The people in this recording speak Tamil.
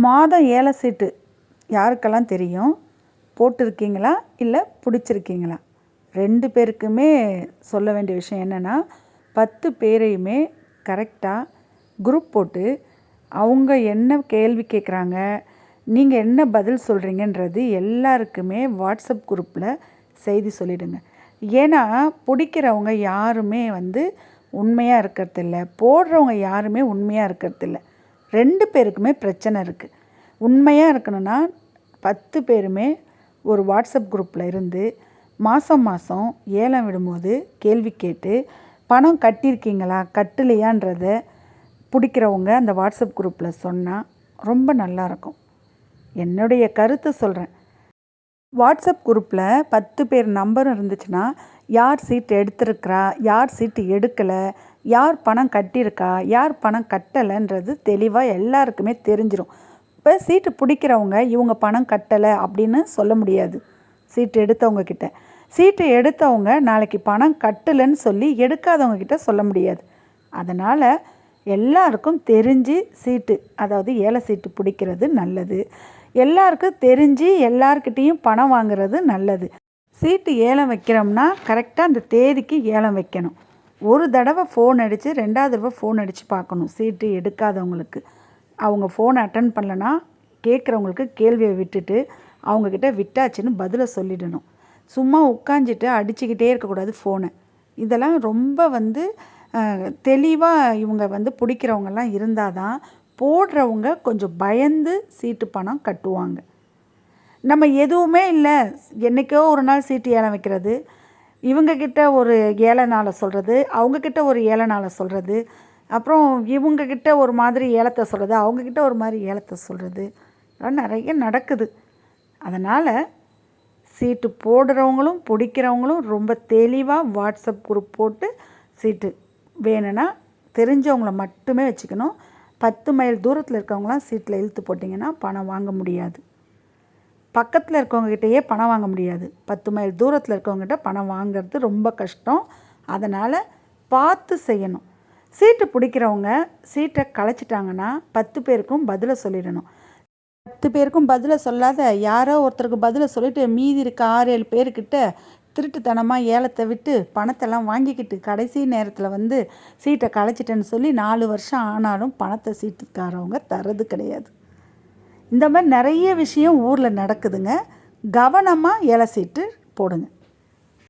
மாதம் ஏல சீட்டு யாருக்கெல்லாம் தெரியும்? போட்டிருக்கீங்களா? இல்லை பிடிச்சிருக்கீங்களா? 2 பேருக்குமே சொல்ல வேண்டிய விஷயம் என்னென்னா, 10 பேரையுமே கரெக்டாக குரூப் போட்டு, அவங்க என்ன கேள்வி கேட்குறாங்க, நீங்கள் என்ன பதில் சொல்கிறீங்கன்றது எல்லாருக்குமே வாட்ஸ்அப் குரூப்பில் செய்தி சொல்லிவிடுங்க. ஏன்னா பிடிக்கிறவங்க யாருமே உண்மையாக இருக்கிறதில்ல, போடுறவங்க யாருமே உண்மையாக இருக்கிறதில்ல. 2 பேருக்குமே பிரச்சனை இருக்குது. உண்மையாக இருக்கணும்னா 10 பேருமே ஒரு வாட்ஸ்அப் குரூப்பில் இருந்து மாதம் மாதம் ஏலம் விடும்போது கேள்வி கேட்டு பணம் கட்டியிருக்கீங்களா கட்டலையான்றத பிடிக்கிறவங்க அந்த வாட்ஸ்அப் குரூப்பில் சொன்னால் ரொம்ப நல்லாயிருக்கும். என்னுடைய கருத்தை சொல்கிறேன். வாட்ஸ்அப் குரூப்பில் 10 பேர் நம்பரும் இருந்துச்சுன்னா, யார் சீட்டு எடுத்திருக்கிறா, யார் சீட்டு எடுக்கலை, யார் பணம் கட்டியிருக்கா, யார் பணம் கட்டலைன்றது தெளிவாக எல்லாருக்குமே தெரிஞ்சிடும். இப்போ சீட்டு பிடிக்கிறவங்க இவங்க பணம் கட்டலை அப்படின்னு சொல்ல முடியாது. சீட்டு எடுத்தவங்க கிட்ட சீட்டு எடுத்தவங்க நாளைக்கு பணம் கட்டலைன்னு சொல்லி எடுக்காதவங்க கிட்ட சொல்ல முடியாது. அதனால் எல்லாருக்கும் தெரிஞ்சு சீட்டு, அதாவது ஏல சீட்டு பிடிக்கிறது நல்லது. எல்லாருக்கும் தெரிஞ்சு எல்லார்கிட்டேயும் பணம் வாங்குறது நல்லது. சீட்டு ஏலம் வைக்கிறோம்னா கரெக்டாக அந்த தேதிக்கு ஏலம் வைக்கணும். ஒரு தடவை ஃபோன் அடித்து 2வது தடவை ஃபோன் அடித்து பார்க்கணும். சீட்டு எடுக்காதவங்களுக்கு அவங்க ஃபோனை அட்டன் பண்ணலன்னா கேட்குறவங்களுக்கு கேள்வியை விட்டுட்டு அவங்கக்கிட்ட விட்டாச்சுன்னு பதிலை சொல்லிடணும். சும்மா உட்காந்துட்டு அடிச்சுக்கிட்டே இருக்கக்கூடாது ஃபோனை. இதெல்லாம் ரொம்ப தெளிவாக இவங்க பிடிக்கிறவங்கெல்லாம் இருந்தால் தான் போடுறவங்க கொஞ்சம் பயந்து சீட்டு பணம் கட்டுவாங்க. நம்ம எதுவுமே இல்லை, என்றைக்கோ ஒரு நாள் சீட்டு ஏலம் வைக்கிறது, இவங்கக்கிட்ட ஒரு ஏல நாளை சொல்கிறது, அவங்கக்கிட்ட ஒரு ஏல நாளை சொல்கிறது, அப்புறம் இவங்கக்கிட்ட ஒரு மாதிரி ஏலத்தை சொல்கிறது, அவங்கக்கிட்ட ஒரு மாதிரி ஏலத்தை சொல்கிறது, அதெல்லாம் நிறைய நடக்குது. அதனால் சீட்டு போடுறவங்களும் பிடிக்கிறவங்களும் ரொம்ப தெளிவாக வாட்ஸ்அப் குரூப் போட்டு சீட்டு வேணும்னா தெரிஞ்சவங்கள மட்டுமே வச்சுக்கணும். 10 மைல் தூரத்தில் இருக்கவங்களாம் சீட்டில் இழுத்து போட்டிங்கன்னா பணம் வாங்க முடியாது. பக்கத்தில் இருக்கவங்ககிட்டயே பணம் வாங்க முடியாது. 10 மைல் தூரத்தில் இருக்கவங்ககிட்ட பணம் வாங்கிறது ரொம்ப கஷ்டம். அதனால் பார்த்து செய்யணும். சீட்டு பிடிக்கிறவங்க சீட்டை கலைச்சிட்டாங்கன்னா 10 பேருக்கும் பதிலை சொல்லிடணும். 10 பேருக்கும் பதிலை சொல்லாத யாரோ ஒருத்தருக்கு பதிலை சொல்லிவிட்டு மீதி இருக்க 6-7 பேர்கிட்ட திருட்டுத்தனமாக ஏலத்தை விட்டு பணத்தெல்லாம் வாங்கிக்கிட்டு கடைசி நேரத்தில் சீட்டை கலைச்சிட்டேன்னு சொல்லி 4 வருஷம் ஆனாலும் பணத்தை சீட்டுக்காரவங்க தர்றது கிடையாது. இந்த மாதிரி நிறைய விஷயம் ஊரில் நடக்குதுங்க. கவனமாக ஏல சீட்டு போடுங்க.